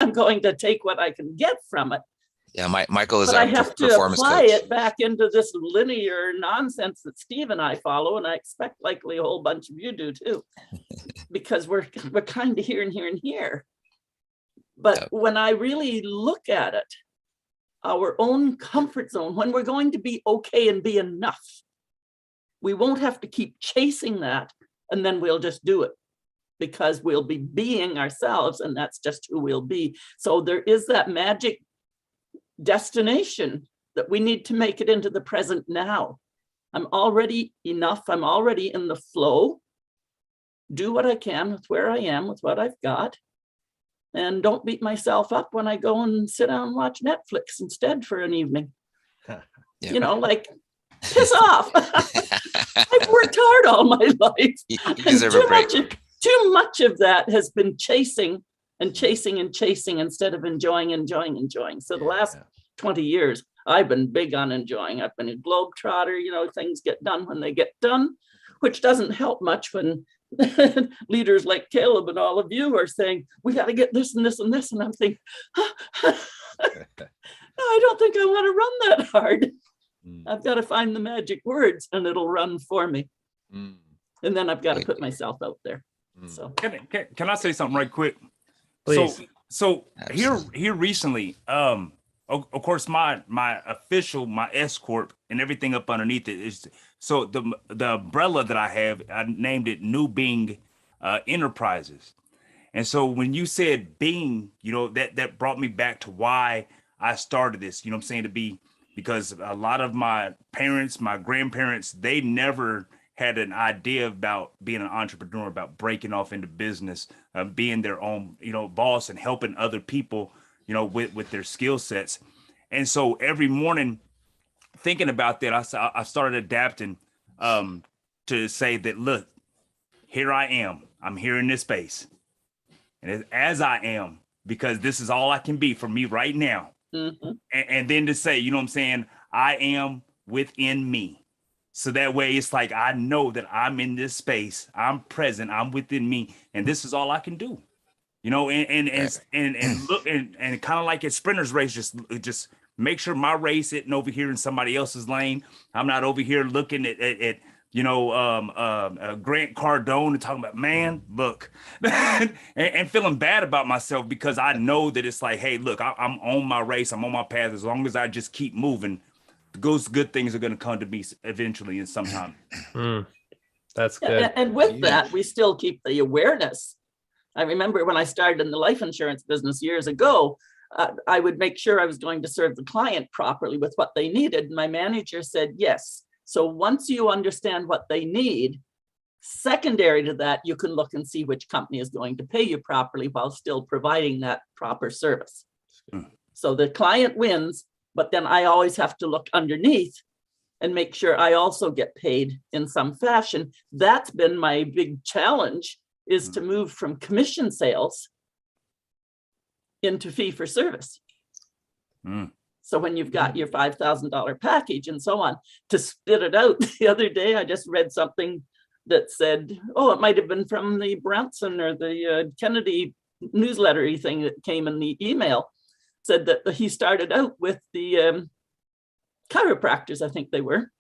I'm going to take what I can get from it. Yeah, Michael is but our I have to performance apply coach. it back into this linear nonsense that Steve and I follow, and I expect likely a whole bunch of you do too, because we're kind of here and here and here. But when I really look at it, our own comfort zone, when we're going to be okay and be enough, we won't have to keep chasing that, and then we'll just do it because we'll be being ourselves, and that's just who we'll be. So there is that magic destination that we need to make it into the present now. I'm already enough. I'm already in the flow. Do what I can with where I am, with what I've got. And don't beat myself up when I go and sit down and watch Netflix instead for an evening. Yeah. You know, like, piss off. I've worked hard all my life. You deserve a break. Too much of that has been chasing and chasing and chasing instead of enjoying. So the last 20 years, I've been big on enjoying. I've been a globetrotter, you know, things get done when they get done, which doesn't help much when leaders like Caleb and all of you are saying, we got to get this and this and this. And I'm thinking, no, I don't think I want to run that hard. I've got to find the magic words and it'll run for me. And then I've got to put myself out there. So can I say something right quick? Please. So here recently, of course, my official, my S Corp and everything up underneath it is, so the umbrella that I have, I named it New Being Enterprises. And so when you said being, you know, that brought me back to why I started this, you know what I'm saying, because a lot of my parents, my grandparents, they never had an idea about being an entrepreneur, about breaking off into business, being their own, you know, boss and helping other people, you know, with their skill sets. And so every morning thinking about that, I started adapting to say that, look, here I am. I'm here in this space. And as I am, because this is all I can be for me right now. And then to say, you know what I'm saying, I am within me. So that way it's like, I know that I'm in this space, I'm present, I'm within me, and this is all I can do. You know, and look, and kind of like a sprinter's race, just make sure my race isn't over here in somebody else's lane. I'm not over here looking at you know, Grant Cardone and talking about, man, look, and feeling bad about myself, because I know that it's like, hey, look, I'm on my race, I'm on my path. As long as I just keep moving, those good things are going to come to me eventually and sometime. That's good. And with that, we still keep the awareness. I remember when I started in the life insurance business years ago, I would make sure I was going to serve the client properly with what they needed. And my manager said, yes. So once you understand what they need, secondary to that, you can look and see which company is going to pay you properly while still providing that proper service. So the client wins, but then I always have to look underneath and make sure I also get paid in some fashion. That's been my big challenge, is to move from commission sales into fee for service. So when you've got your $5,000 package and so on, to spit it out. The other day, I just read something that said, oh, it might have been from the Branson or the Kennedy newsletter thing that came in the email, said that he started out with the chiropractors, I think they were.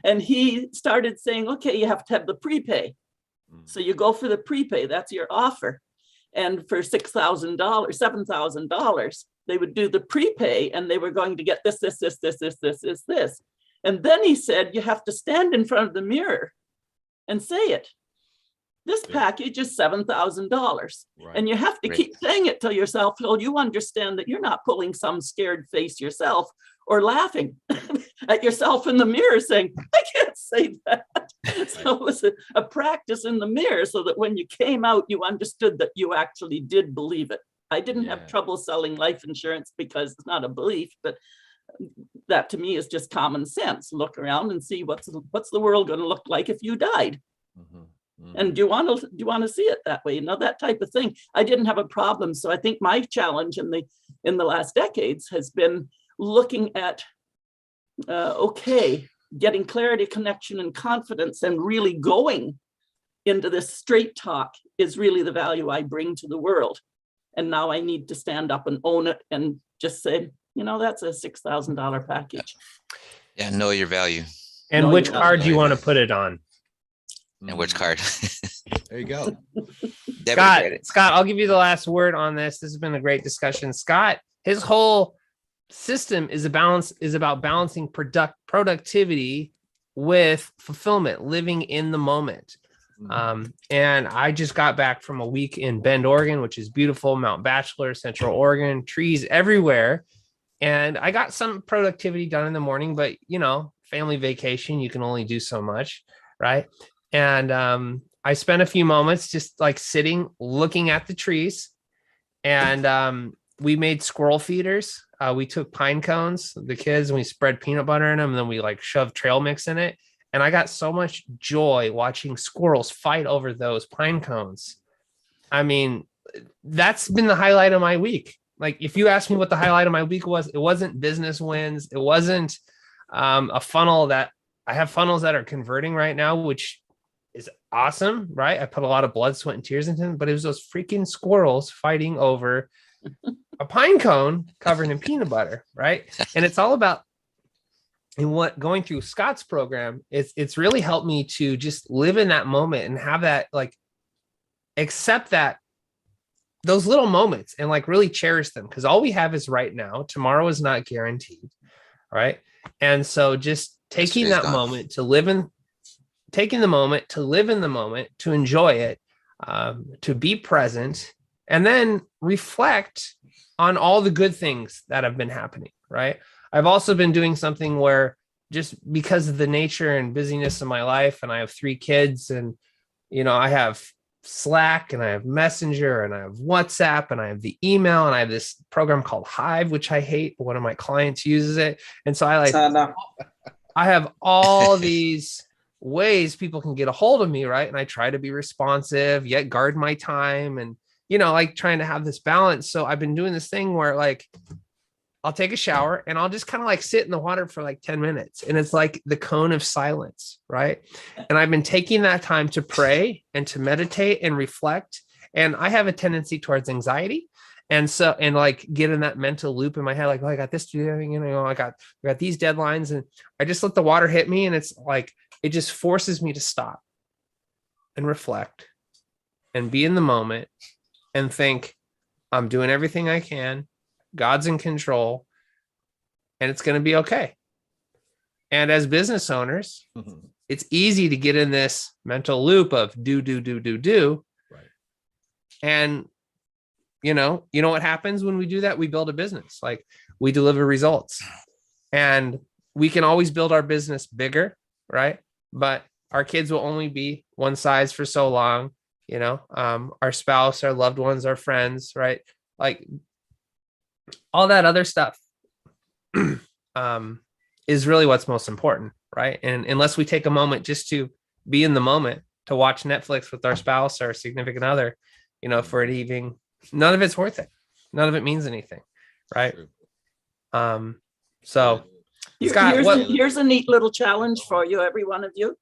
And he started saying, okay, you have to have the prepay. So you go for the prepay, that's your offer. And for $6,000, $7,000, they would do the prepay and they were going to get this. And then he said, you have to stand in front of the mirror and say it. This package is $7,000. And you have to keep saying it to yourself till you understand that you're not pulling some scared face yourself or laughing at yourself in the mirror saying, I can't say that. So it was a practice in the mirror so that when you came out, you understood that you actually did believe it. I didn't have trouble selling life insurance because it's not a belief, but that to me is just common sense. Look around and see what's the world going to look like if you died. And do you want to see it that way? You know, that type of thing. I didn't have a problem. So I think my challenge in the last decades has been looking at, getting clarity, connection, and confidence, and really going into this straight talk is really the value I bring to the world. And now I need to stand up and own it and just say, that's a $6,000 package. Yeah, know your value. And No, which you're not. card do you want to put it on? And which card? There you go. Debit or credit? Scott, I'll give you the last word on this. This has been a great discussion. Scott, his whole system is about balancing productivity with fulfillment, living in the moment. And I just got back from a week in Bend, Oregon, which is beautiful. Mount Bachelor, Central Oregon, trees everywhere. And I got some productivity done in the morning, but family vacation, you can only do so much. Right. And I spent a few moments just like sitting, looking at the trees, and we made squirrel feeders. We took pine cones, the kids, and we spread peanut butter in them, and then we like shoved trail mix in it. And I got so much joy watching squirrels fight over those pine cones. I mean, that's been the highlight of my week. Like, if you ask me what the highlight of my week was, it wasn't business wins. It wasn't a funnel that I have funnels that are converting right now, which is awesome, right? I put a lot of blood, sweat, and tears into them, but it was those freaking squirrels fighting over a pine cone covered in peanut butter, right? And it's all about, and what going through Scott's program, it's really helped me to just live in that moment and have that, like, accept that those little moments and like really cherish them, because all we have is right now. Tomorrow is not guaranteed, right? And so just taking that moment to live in, taking the moment to live in the moment, to enjoy it, to be present, and then reflect on all the good things that have been happening, right? I've also been doing something where, just because of the nature and busyness of my life, and I have 3 kids, and, I have Slack, and I have Messenger, and I have WhatsApp, and I have the email, and I have this program called Hive, which I hate, but one of my clients uses it. And so I have all these ways people can get a hold of me, right? And I try to be responsive, yet guard my time, and, like trying to have this balance. So I've been doing this thing where, like, I'll take a shower and I'll just kind of like sit in the water for like 10 minutes. And it's like the cone of silence, right? And I've been taking that time to pray and to meditate and reflect. And I have a tendency towards anxiety. And so, and like get in that mental loop in my head, like, oh, I got this to do, I got these deadlines, and I just let the water hit me. And it's like, it just forces me to stop and reflect and be in the moment and think, I'm doing everything I can. God's in control, and it's going to be okay. And as business owners, it's easy to get in this mental loop of do. Right. And you know what happens when we do that? We build a business, like we deliver results, and we can always build our business bigger, right? But our kids will only be one size for so long, our spouse, our loved ones, our friends, right? Like, all that other stuff is really what's most important, right? And unless we take a moment just to be in the moment, to watch Netflix with our spouse or significant other, for it even, none of it's worth it. None of it means anything, right? So Scott, here's a neat little challenge for you, every one of you.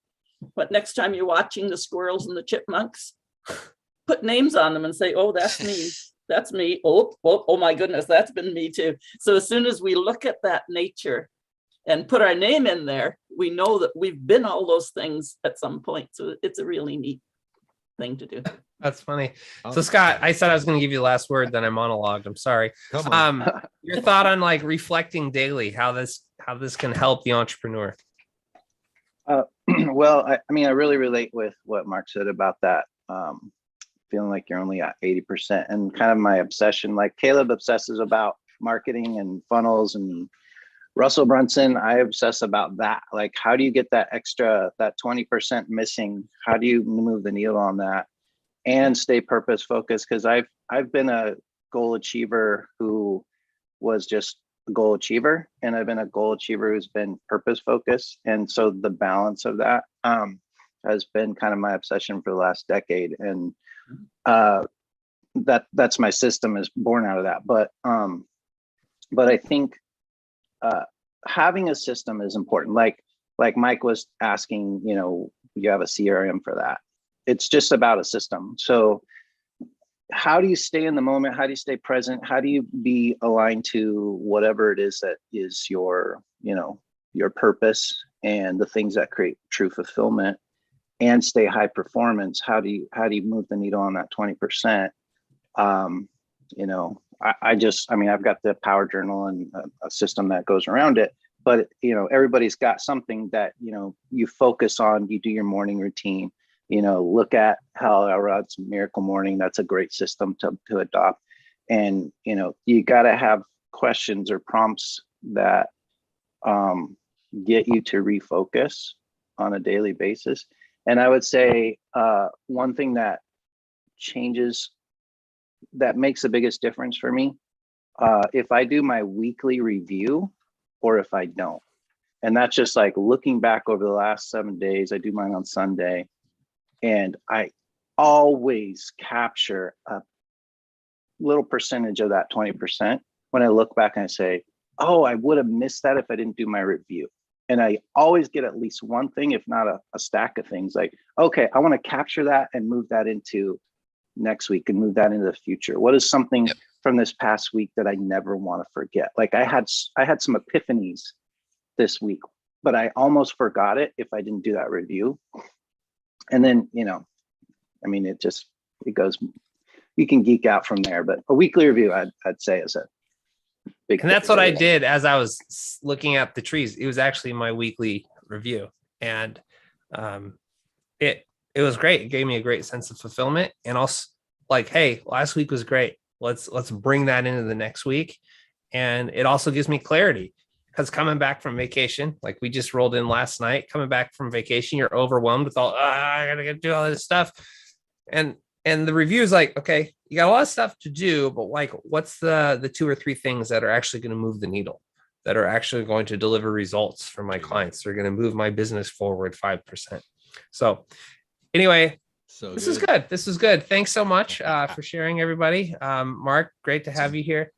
But next time you're watching the squirrels and the chipmunks, put names on them and say, oh, that's me. That's me. Oh my goodness, that's been me too. So as soon as we look at that nature and put our name in there, we know that we've been all those things at some point. So it's a really neat thing to do. That's funny. So Scott, I said I was going to give you the last word, then I monologued. I'm sorry. Come on. Your thought on like reflecting daily, how this can help the entrepreneur. Well, I really relate with what Mark said about that. Feeling like you're only at 80%, and kind of my obsession, like Caleb obsesses about marketing and funnels, and Russell Brunson, I obsess about that. Like, how do you get that extra, that 20% missing? How do you move the needle on that and stay purpose focused? Because I've been a goal achiever who was just a goal achiever, and I've been a goal achiever who's been purpose focused. And so the balance of that has been kind of my obsession for the last decade. And that's my system is born out of that. But I think having a system is important. Like Mike was asking, you have a CRM for that. It's just about a system. So how do you stay in the moment? How do you stay present? How do you be aligned to whatever it is that is your, your purpose and the things that create true fulfillment, and stay high performance? How do you move the needle on that 20%? I've got the power journal and a system that goes around it, but everybody's got something that, you focus on. You do your morning routine, look at Hal Elrod's Miracle Morning. That's a great system to adopt. And, you got to have questions or prompts that get you to refocus on a daily basis. And I would say one thing that makes the biggest difference for me, if I do my weekly review or if I don't. And that's just like looking back over the last 7 days. I do mine on Sunday, and I always capture a little percentage of that 20% when I look back and I say, oh, I would have missed that if I didn't do my review. And I always get at least one thing, if not a stack of things, like, okay, I want to capture that and move that into next week and move that into the future. What is something from this past week that I never want to forget? Like I had some epiphanies this week, but I almost forgot it if I didn't do that review. And then, it goes, you can geek out from there, but a weekly review, I'd say, is a big. And that's what I did as I was looking at the trees. It was actually my weekly review, and it was great. It gave me a great sense of fulfillment, and also like, hey, last week was great. Let's bring that into the next week. And it also gives me clarity, because coming back from vacation, like we just rolled in last night, coming back from vacation, you're overwhelmed with all, I gotta do all this stuff. And the review is like, okay, you got a lot of stuff to do, but like, what's the 2 or 3 things that are actually going to move the needle, that are actually going to deliver results for my clients? They're going to move my business forward 5%. So anyway, this is good. This is good. Thanks so much for sharing, everybody. Mark, great to have you here.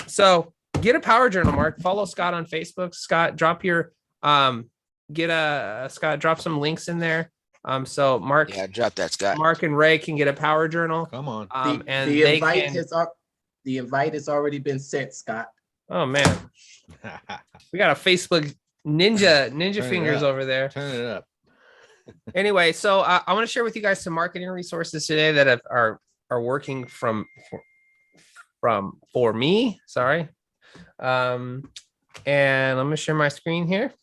So get a power journal, Mark. Follow Scott on Facebook. Scott, drop some links in there. So Mark, drop that, Scott. Mark and Ray can get a power journal. Come on. The invite has already been sent, Scott. Oh man, we got a Facebook ninja fingers over there. Turn it up. Anyway, so I want to share with you guys some marketing resources today that are working for me. Sorry. And I'm going to share my screen here.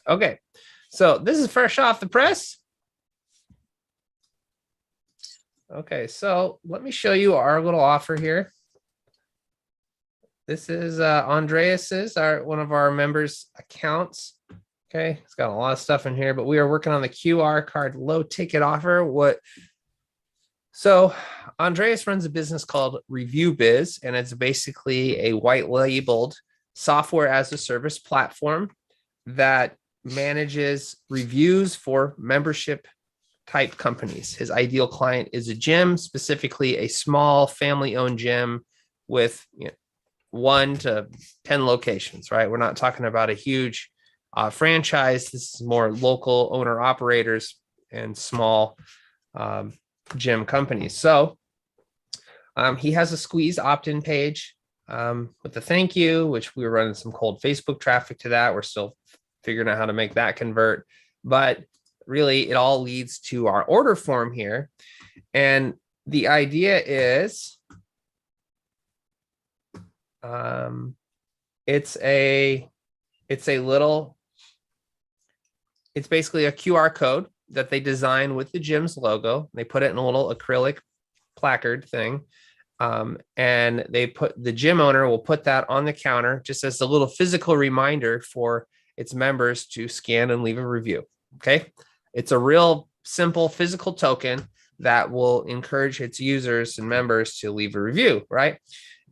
Okay, so this is fresh off the press. Okay, so let me show you our little offer here. This is Andreas's, one of our members' accounts. Okay, it's got a lot of stuff in here, but we are working on the QR code low ticket offer. So Andreas runs a business called Review Biz, and it's basically a white labeled software as a service platform that manages reviews for membership type companies. His ideal client is a gym, specifically a small family owned gym with 1 to 10 locations, right? We're not talking about a huge franchise. This is more local owner operators and small gym companies. So he has a squeeze opt-in page with a thank you, which we were running some cold Facebook traffic to that. We're still figuring out how to make that convert, but really it all leads to our order form here. And the idea is it's basically a QR code that they design with the gym's logo. They put it in a little acrylic placard thing. And the gym owner will put that on the counter just as a little physical reminder for its members to scan and leave a review. Okay. It's a real simple physical token that will encourage its users and members to leave a review. Right.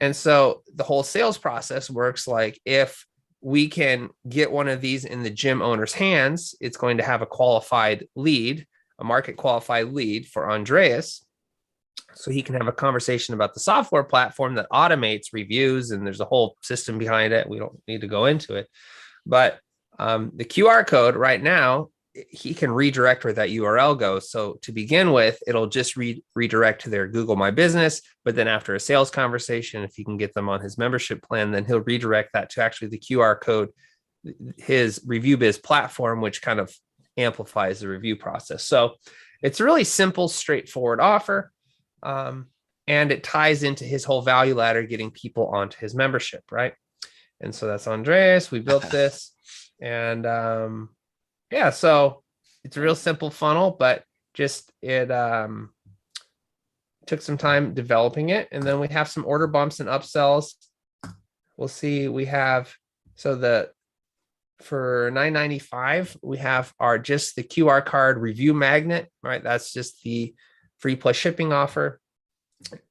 And so the whole sales process works like, if we can get one of these in the gym owner's hands, it's going to have a qualified lead, a market qualified lead for Andreas. So he can have a conversation about the software platform that automates reviews, and there's a whole system behind it. We don't need to go into it, but the QR code right now he can redirect where that URL goes. So to begin with, it'll just redirect to their Google My Business. But then after a sales conversation, if you can get them on his membership plan, then he'll redirect that to actually the QR code, his ReviewBiz platform, which kind of amplifies the review process. So it's a really simple, straightforward offer. And it ties into his whole value ladder, getting people onto his membership, right? And so that's Andreas. We built this. And yeah, so it's a real simple funnel, but just it took some time developing it. And then we have some order bumps and upsells. We'll see. We have, so for $9.95, we have just the QR card review magnet, right? That's just the free plus shipping offer.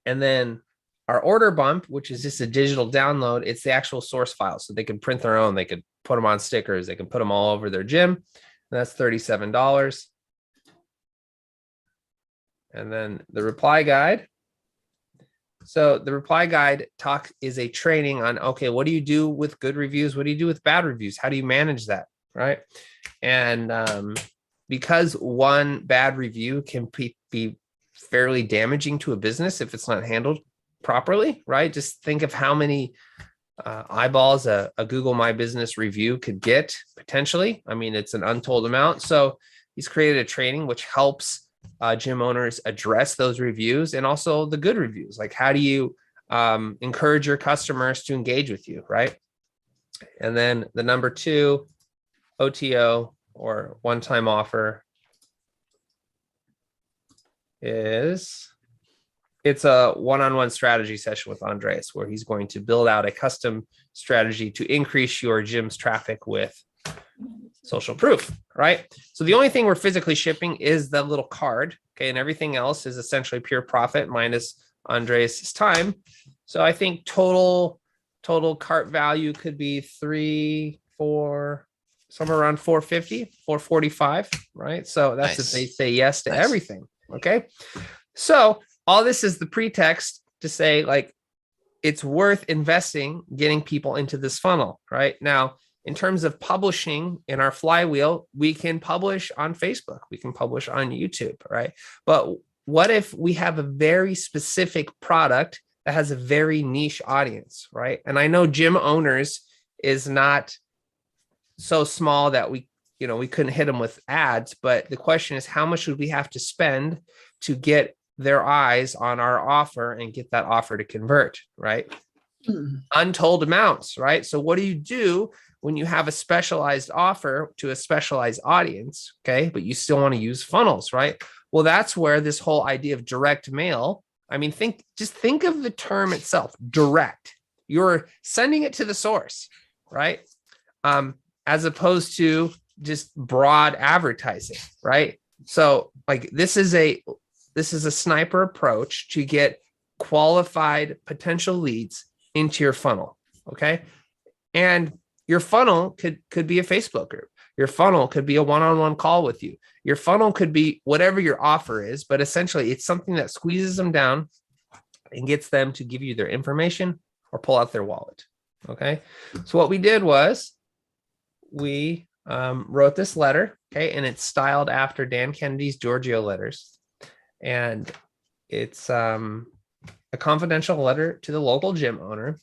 And then our order bump, which is just a digital download, it's the actual source file. So they can print their own, they could put them on stickers, they can put them all over their gym. And that's $37. And then the reply guide. So the reply guide is a training on, okay, what do you do with good reviews? What do you do with bad reviews? How do you manage that? Right. And because one bad review can be fairly damaging to a business if it's not handled properly, right? Just think of how many eyeballs a Google My Business review could get potentially. I mean, it's an untold amount. So he's created a training which helps gym owners address those reviews and also the good reviews. Like, how do you encourage your customers to engage with you, right? And then the number 2, OTO or one-time offer, it's a one-on-one strategy session with Andreas, where he's going to build out a custom strategy to increase your gym's traffic with social proof, right? So the only thing we're physically shipping is the little card, okay? And everything else is essentially pure profit minus Andreas's time. So I think total cart value could be 4 somewhere around 450, 445, right? So that's if they say yes to everything, okay? So all this is the pretext to say, like, it's worth investing, getting people into this funnel, right? Now, in terms of publishing in our flywheel, we can publish on Facebook, we can publish on YouTube, right? But what if we have a very specific product that has a very niche audience, right? And I know gym owners is not so small that we couldn't hit them with ads, but the question is, how much would we have to spend to get their eyes on our offer and get that offer to convert, right? Untold amounts, right? So what do you do when you have a specialized offer to a specialized audience, okay, but you still want to use funnels, right? Well, that's where this whole idea of direct mail, I mean, think of the term itself, direct. You're sending it to the source, right? As opposed to just broad advertising, right? So like this is a sniper approach to get qualified potential leads into your funnel, okay? And your funnel could be a Facebook group. Your funnel could be a one-on-one call with you. Your funnel could be whatever your offer is, but essentially it's something that squeezes them down and gets them to give you their information or pull out their wallet, okay? So what we did was we wrote this letter, okay? And it's styled after Dan Kennedy's Giorgio letters. And it's a confidential letter to the local gym owner.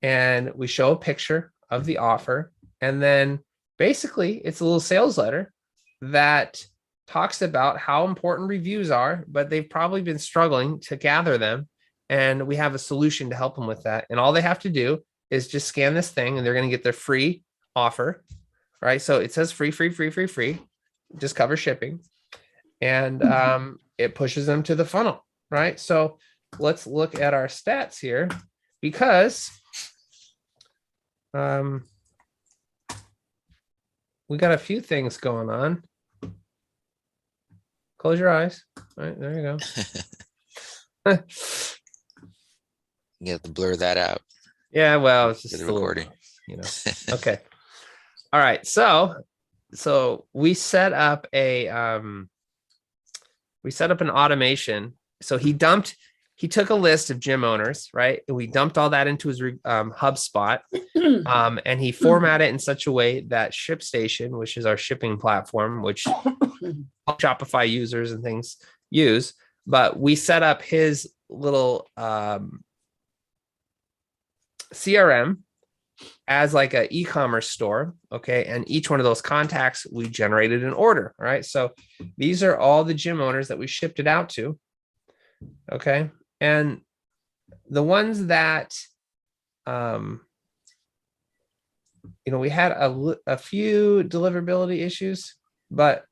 And we show a picture of the offer. And then basically it's a little sales letter that talks about how important reviews are, but they've probably been struggling to gather them. And we have a solution to help them with that. And all they have to do is just scan this thing and they're going to get their free offer, right? So it says free, just cover shipping. And it pushes them to the funnel, right? So let's look at our stats here, because we got a few things going on. Close your eyes. All right, there you go. You have to blur that out. Yeah, well, it's just the recording. Okay. All right. So we set up an automation. So he took a list of gym owners, right? And we dumped all that into his HubSpot. And he formatted it in such a way that ShipStation, which is our shipping platform, which Shopify users and things use, but we set up his little CRM as like an e-commerce store. Okay. And each one of those contacts, we generated an order. All right. So these are all the gym owners that we shipped it out to. Okay. And the ones that, we had a few deliverability issues, but,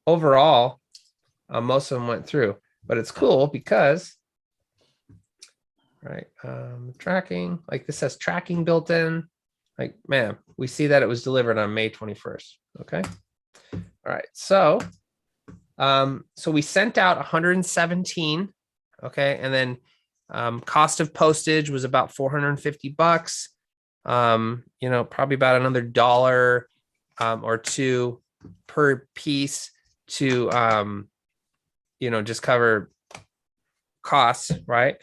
overall, most of them went through. But it's cool because, right, tracking, like this has tracking built in. Like, man, we see that it was delivered on May 21st. Okay. All right. So we sent out 117. Okay. And then cost of postage was about $450. Probably about another $1 or $2 per piece to just cover costs, right?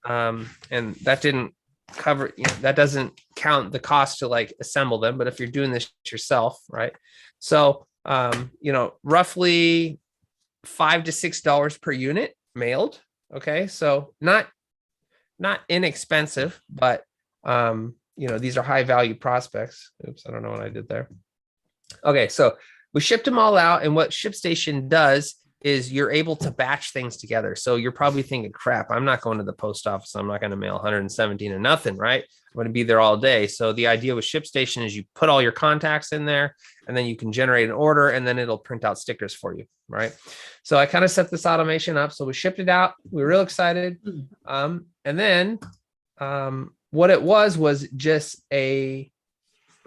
And that didn't cover, that doesn't count the cost to like assemble them, but if you're doing this yourself, right? So roughly $5 to $6 per unit mailed. Okay, so not inexpensive, but these are high value prospects. Oops, I don't know what I did there. Okay, so we shipped them all out, and what ShipStation does is you're able to batch things together. So you're probably thinking, crap, I'm not going to the post office. I'm not going to mail 117 and nothing, right? I'm going to be there all day. So the idea with ShipStation is you put all your contacts in there, and then you can generate an order, and then it'll print out stickers for you, right? So I kind of set this automation up. So we shipped it out. We were real excited. And then what it was just a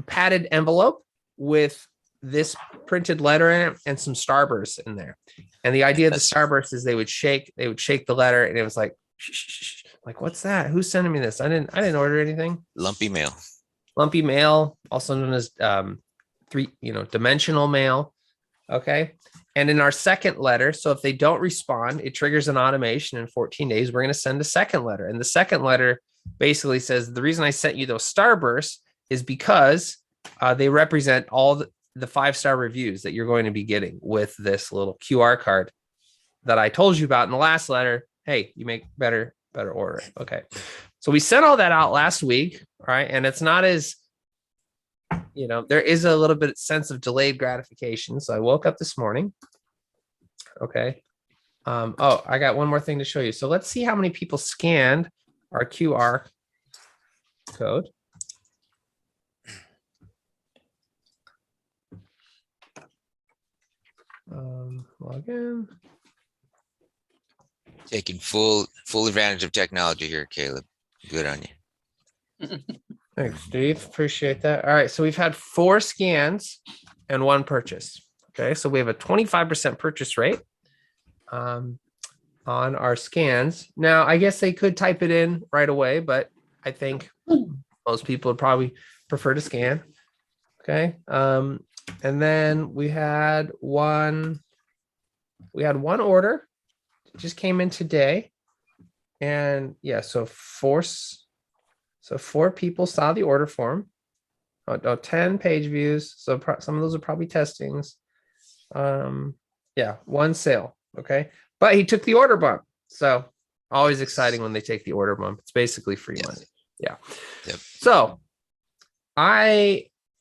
padded envelope with this printed letter in it and some Starbursts in there. And the idea of the Starburst is they would shake the letter, and it was like, shh, like, what's that? Who's sending me this? I didn't order anything. Lumpy mail, also known as dimensional mail. Okay. And in our second letter, so if they don't respond, it triggers an automation in 14 days. We're going to send a second letter. And the second letter basically says, the reason I sent you those Starbursts is because they represent all the 5-star reviews that you're going to be getting with this little QR card that I told you about in the last letter. Hey, you make better order. Okay. So we sent all that out last week. Right. And it's not as, there is a little bit sense of delayed gratification. So I woke up this morning. Okay. I got one more thing to show you. So let's see how many people scanned our QR code. Log in. Taking full advantage of technology here, Caleb. Good on you. Thanks, Steve. Appreciate that. All right. So we've had 4 scans and 1 purchase. Okay. So we have a 25% purchase rate on our scans. Now, I guess they could type it in right away, but I think most people would probably prefer to scan. Okay. And then we had one order. It just came in today. And yeah, so 4 people saw the order form. 10 page views. So some of those are probably testings. 1 sale. Okay. But he took the order bump. So always exciting when they take the order bump. It's basically free money. Yeah. Yep. So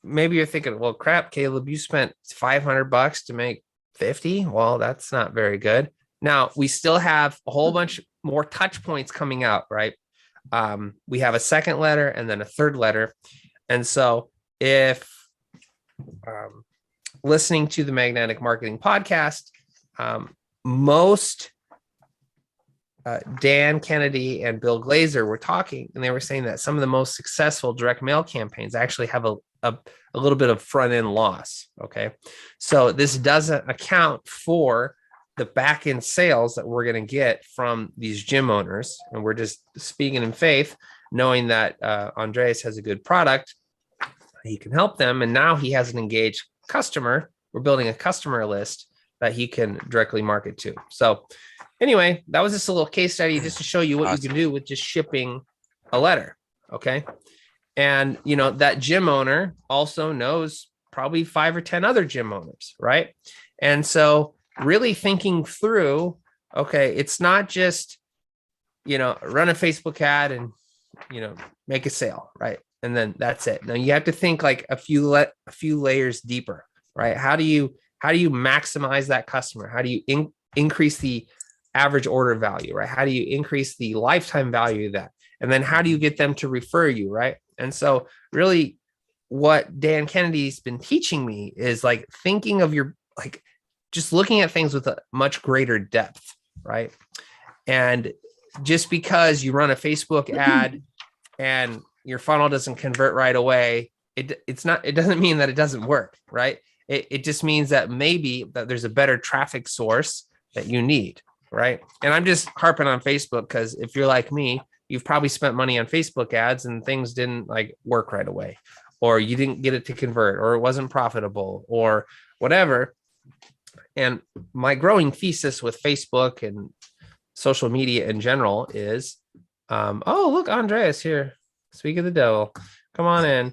maybe you're thinking, well, crap, Caleb, you spent $500 to make 50. Well, that's not very good. Now we still have a whole bunch more touch points coming out, right? We have a second letter and then a third letter. And so if listening to the Magnetic Marketing Podcast, most Dan Kennedy and Bill Glazer were talking, and they were saying that some of the most successful direct mail campaigns actually have a little bit of front end loss. Okay. So this doesn't account for the back end sales that we're going to get from these gym owners. And we're just speaking in faith, knowing that Andreas has a good product. He can help them. And now he has an engaged customer. We're building a customer list that he can directly market to. So anyway, that was just a little case study just to show you what you can do with just shipping a letter. Okay. And, you know, that gym owner also knows probably 5 or 10 other gym owners, right? And so really thinking through, okay, it's not just, you know, run a Facebook ad and, you know, make a sale, right? And then that's it. Now you have to think like a few layers deeper, right? How do you maximize that customer? How do you increase the average order value, right? How do you increase the lifetime value of that? And then how do you get them to refer you, right? And so really what Dan Kennedy's been teaching me is like thinking of your, like just looking at things with a much greater depth, right? And just because you run a Facebook ad and your funnel doesn't convert right away, it doesn't mean that it doesn't work, right? It just means that maybe that there's a better traffic source that you need, right? And I'm just harping on Facebook because if you're like me, you've probably spent money on Facebook ads and things didn't like work right away, or you didn't get it to convert, or it wasn't profitable, or whatever. And my growing thesis with Facebook and social media in general is, oh, look, Andreas here. Speak of the devil. Come on in.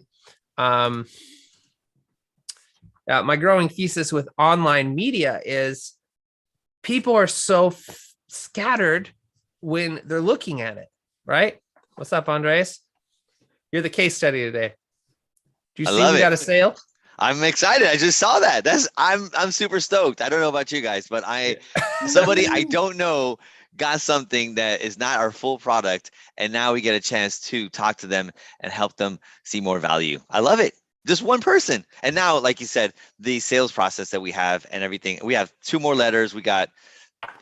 My growing thesis with online media is people are so scattered when they're looking at it, right? What's up, Andreas? You're the case study today. Do you see we got a sale? I'm excited. I just saw that. I'm super stoked. I don't know about you guys, but somebody I don't know got something that is not our full product, and now we get a chance to talk to them and help them see more value. I love it. Just one person. And now, like you said, the sales process that we have and everything, we have 2 more letters. We got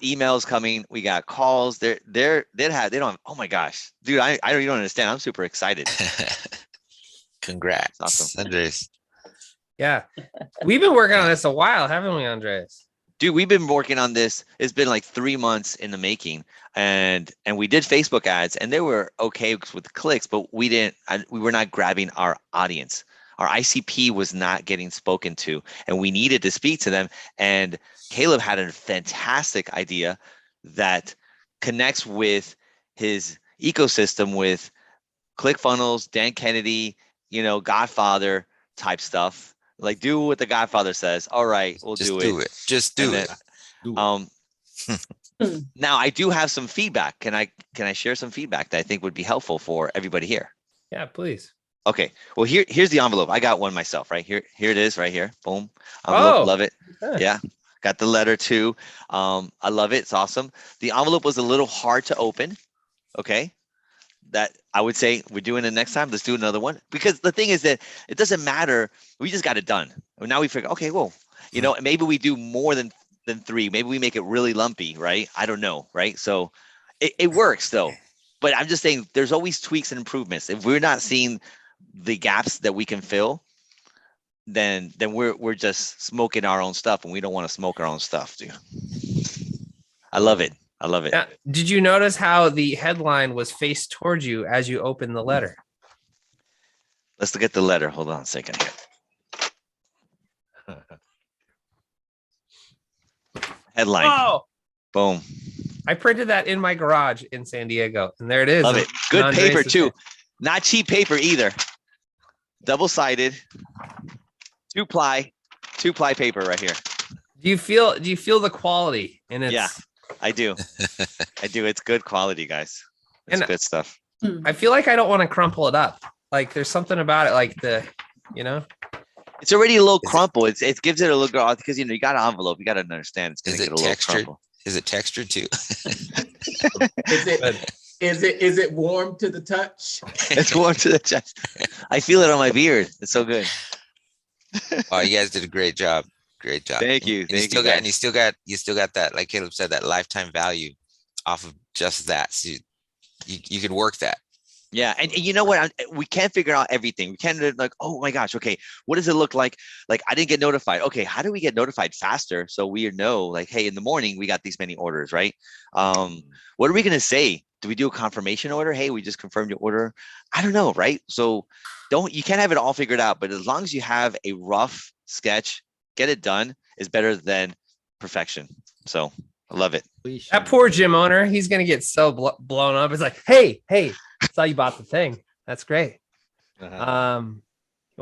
emails coming. We got calls. They don't have, oh my gosh, dude, I don't understand. I'm super excited. Congrats. Awesome. Andres. Yeah. We've been working on this a while, haven't we, Andres? Dude, we've been working on this. It's been like 3 months in the making, and we did Facebook ads, and they were okay with clicks, but we were not grabbing our audience. Our ICP was not getting spoken to, and we needed to speak to them. And Caleb had a fantastic idea that connects with his ecosystem with ClickFunnels, Dan Kennedy, Godfather type stuff. Like, do what the Godfather says. All right, we'll Just do it. Just do it. Now I do have some feedback. Can I share some feedback that I think would be helpful for everybody here? Yeah, please. Okay. Well, here's the envelope. I got one myself, right here. Here it is, right here. Boom. Envelope, love it. Yeah. Got the letter too. I love it. It's awesome. The envelope was a little hard to open. Okay. That I would say we're doing it next time. Let's do another one, because the thing is that it doesn't matter. We just got it done. Now we figure, okay, well, maybe we do more than 3. Maybe we make it really lumpy, right? I don't know, right? So it works though. But I'm just saying there's always tweaks and improvements. If we're not seeing the gaps that we can fill, then we're just smoking our own stuff, and we don't want to smoke our own stuff, dude. I love it. I love it. Now, did you notice how the headline was faced towards you as you opened the letter? Let's look at the letter. Hold on a second here. Headline. Oh, Boom. I printed that in my garage in San Diego, and there it is. Love it. Good Andres paper is too. there. Not cheap paper either. Double-sided. 2-ply paper right here. Do you feel the quality in it? Yeah. I do. It's good quality, guys. It's good stuff. I feel like I don't want to crumple it up. Like there's something about it, like it's already a little crumple. It gives it a little, because you got an envelope. You got to understand it's going to get a little textured? crumple. Is it textured too? Is it warm to the touch? It's warm to the touch. I feel it on my beard. It's so good. Oh, you guys did a great job. Great job. Thank you. And you still got that, like Caleb said, that lifetime value off of just that. So you could work that. Yeah. And you know what? We can't figure out everything. We can't like, oh my gosh. Okay. What does it look like? Like, I didn't get notified. Okay. How do we get notified faster? So we know, like, hey, in the morning, we got these many orders, right? What are we going to say? Do we do a confirmation order? Hey, we just confirmed your order. I don't know. Right. So you can't have it all figured out, but as long as you have a rough sketch, get it done is better than perfection. So I love it. that poor gym owner. He's gonna get so blown up. It's like, hey, saw you bought the thing. That's great. You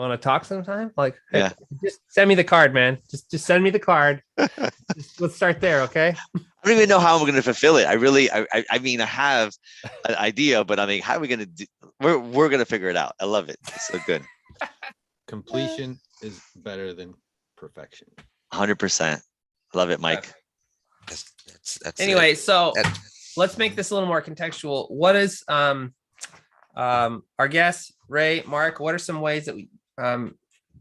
want to talk sometime? Like, hey, Yeah. just send me the card, man. Just send me the card. Let's start there, okay? I don't even know how I'm going to fulfill it. I mean, I have an idea, but I mean, how are we going to do? We're going to figure it out. I love it. It's so good. Completion is better than perfection. 100%. Love it, Mike. That's Anyway, it. so let's make this a little more contextual. What is our guests, Ray, Mark, what are some ways that we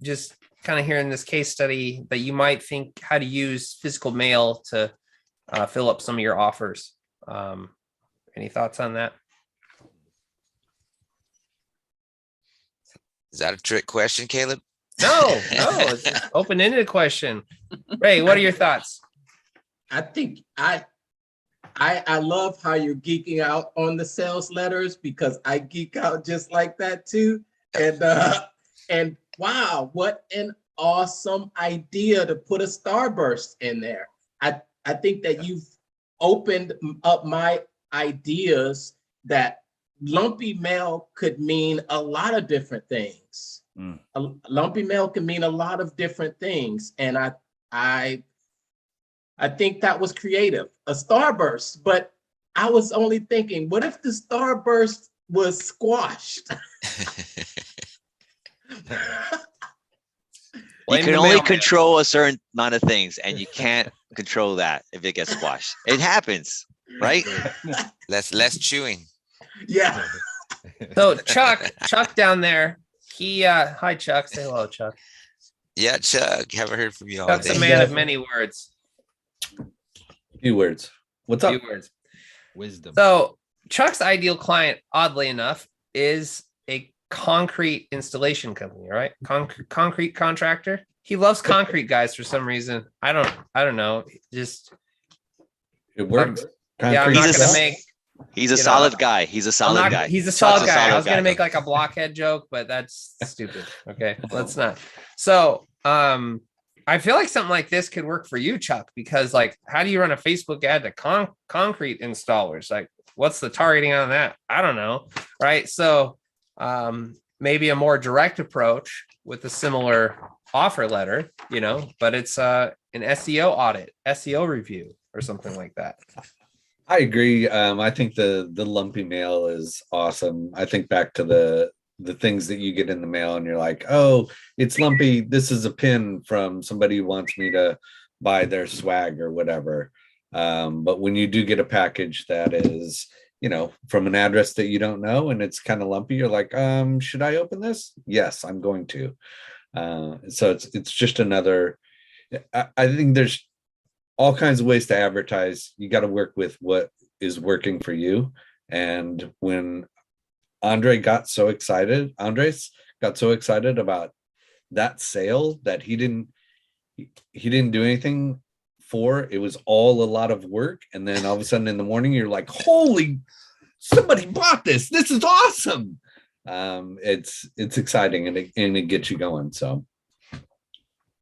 just kind of here in this case study that you might think how to use physical mail to fill up some of your offers? Any thoughts on that? Is that a trick question, Caleb? No, it's an open-ended question. Ray, what are your thoughts? I think I love how you're geeking out on the sales letters because I geek out just like that too. And wow, what an awesome idea to put a starburst in there. I think that you've opened up my ideas that lumpy mail could mean a lot of different things. A lumpy mail can mean a lot of different things. And I think that was creative, a starburst, but I was only thinking, what if the starburst was squashed? You can only control a certain amount of things, and you can't control that if it gets squashed. It happens, right? Less chewing. Yeah. So Chuck down there, he hi Chuck, say hello, Chuck. Yeah, Chuck, haven't heard from you all Chuck's day. a man of many words. Few words. What's up? Few words. Wisdom. So Chuck's ideal client, oddly enough, is a concrete installation company, right? Concrete contractor. He loves concrete guys for some reason. I don't know. Just It works. yeah, I'm not gonna make. He's a solid guy. He's a solid guy. He's a solid guy. I was gonna guy. make like a blockhead joke, but that's stupid. Okay, let's not. So I feel like something like this could work for you, Chuck, because like, how do you run a Facebook ad to concrete installers? Like, what's the targeting on that? I don't know. Right. So maybe a more direct approach with a similar offer letter, but it's an SEO audit, SEO review or something like that. I agree. I think the lumpy mail is awesome. I think back to the things that you get in the mail and you're like, oh, it's lumpy. This is a pin from somebody who wants me to buy their swag or whatever. But when you do get a package that is, from an address that you don't know and it's kind of lumpy, you're like, should I open this? Yes, I'm going to. So it's just another. I think there's all kinds of ways to advertise. You got to work with what is working for you. And when Andres got so excited about that sale that he didn't do anything for. It was all a lot of work. And then all of a sudden in the morning, you're like, holy, somebody bought this. This is awesome. It's exciting and it gets you going. So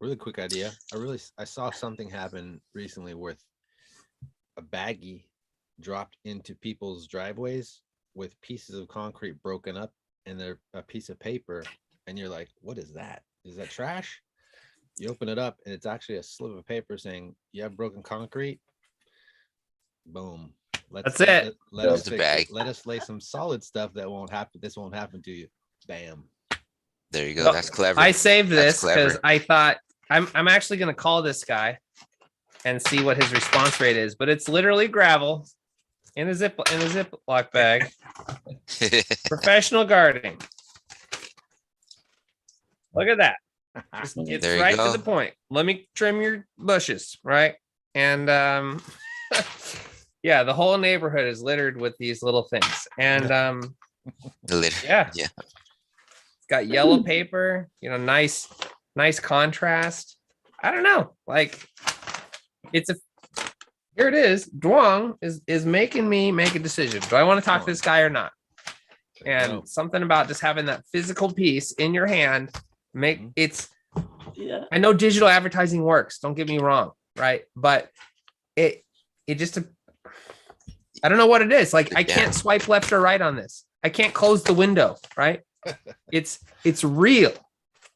really quick idea. I saw something happen recently where a baggie dropped into people's driveways with pieces of concrete broken up and they're a piece of paper. And you're like, what is that? Is that trash? You open it up and it's actually a slip of paper saying, you have broken concrete. Boom. That's it. Let us the bag. Let us lay some solid stuff that won't happen. This won't happen to you. Bam. There you go. That's clever. I saved That's this because clever. I thought I'm actually going to call this guy and see what his response rate is. But it's literally gravel in a Ziploc bag. Professional gardening. Look at that. It's There you right go. to the point. Let me trim your bushes, right? And yeah, the whole neighborhood is littered with these little things. And yeah. It's got yellow paper, nice contrast. I don't know. Like here it is. Duong is making me make a decision. Do I want to talk to this guy or not? And something about just having that physical piece in your hand I know digital advertising works, don't get me wrong, right? But it just I don't know what it is. Like I can't swipe left or right on this. I can't close the window, right? It's real.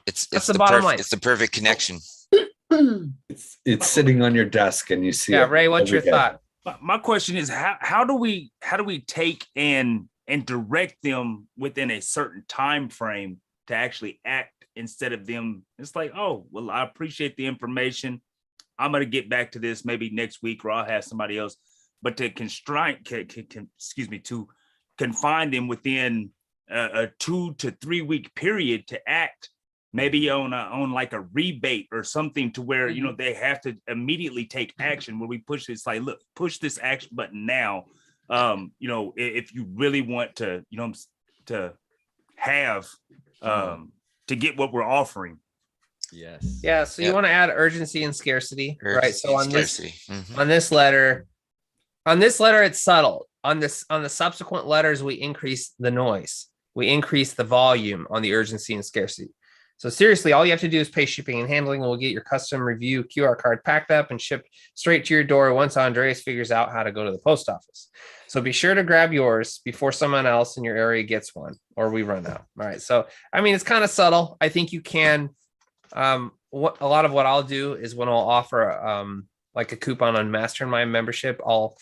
It's That's the the bottom perfect line. it's the perfect connection. It's sitting on your desk and you see Yeah, it Ray, what's every your day. thought? My question is how do we take and direct them within a certain time frame to actually act instead of them? It's like, oh, well, I appreciate the information. I'm going to get back to this maybe next week, or I'll have somebody else. But to to confine them within a 2 to 3 week period to act, maybe on like a rebate or something, to where you know they have to immediately take action. When we push this, like, look, push this action button now. You know, if you really want to, you know, to have to get what we're offering. Yes. Yeah, so you want to add urgency and scarcity, right? So on Scarcity. this letter, it's subtle. On the subsequent letters, we increase the noise. We increase the volume on the urgency and scarcity. So seriously, all you have to do is pay shipping and handling, and we'll get your custom review QR card packed up and shipped straight to your door once Andreas figures out how to go to the post office. So be sure to grab yours before someone else in your area gets one, or we run out. All right. So, I mean, it's kind of subtle. I think you can. What a lot of what I'll do is when I'll offer like a coupon on Mastermind membership, I'll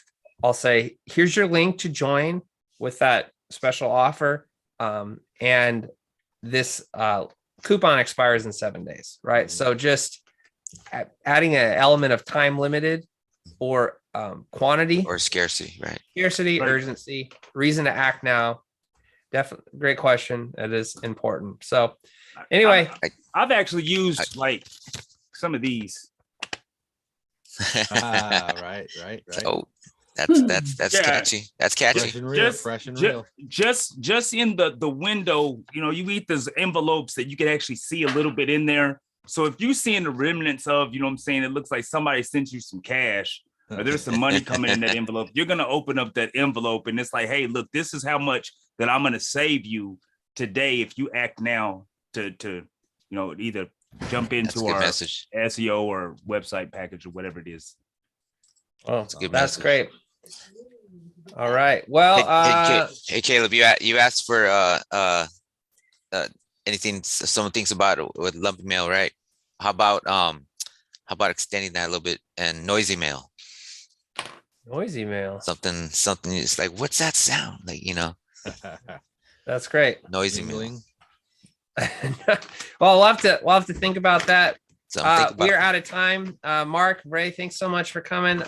say, here's your link to join with that special offer. And this coupon expires in 7 days, right? So just adding an element of time limited or quantity Or scarcity, right? Scarcity, Right. urgency, reason to act now. Definitely great question. That is important. So anyway, I've actually used like some of these. Right. Oh, that's Yeah. catchy. That's catchy. Fresh and real, fresh and real. Just in the window, you know, you eat those envelopes that you can actually see a little bit in there. So if you see in the remnants of, you know what I'm saying, it looks like somebody sent you some cash, or there's some money coming in that envelope, you're going to open up that envelope and it's like, hey, look, this is how much that I'm going to save you today if you act now to you know, either jump That's a into good our message. SEO or website package or whatever it is. oh, a good that's message. great. All right. Well, Hey, Caleb, you asked for anything, someone thinks about it with lumpy mail, right? How about extending that a little bit and noisy mail? noisy mail. Something it's like, what's that sound? Like, you know, That's great. noisy mail. Mingling. Well, we'll have to think about that. Something think We are about. out of time. Mark, Ray, thanks so much for coming.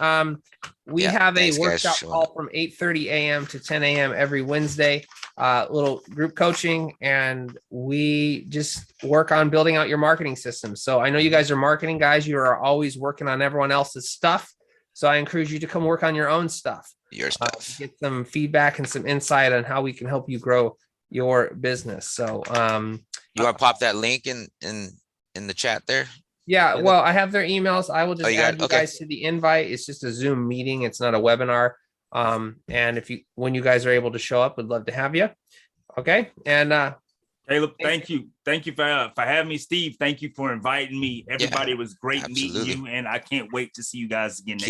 We Yeah, have a thanks, guys, workshop for showing call from 8:30 a.m. to 10 a.m. every Wednesday. Little group coaching, and we just work on building out your marketing system. So I know you guys are marketing guys. You are always working on everyone else's stuff. So I encourage you to come work on your own stuff. Your stuff. Get some feedback and some insight on how we can help you grow your business. So You want to pop that link in the chat there? yeah, well, I have their emails. I will just you got add it? you Okay. guys to the invite. It's just a Zoom meeting. It's not a webinar. And when you guys are able to show up, we'd love to have you. Okay. And Caleb, thank you for having me. Steve, thank you for inviting me. Everybody, it was great meeting absolutely. you, and I can't wait to see you guys again next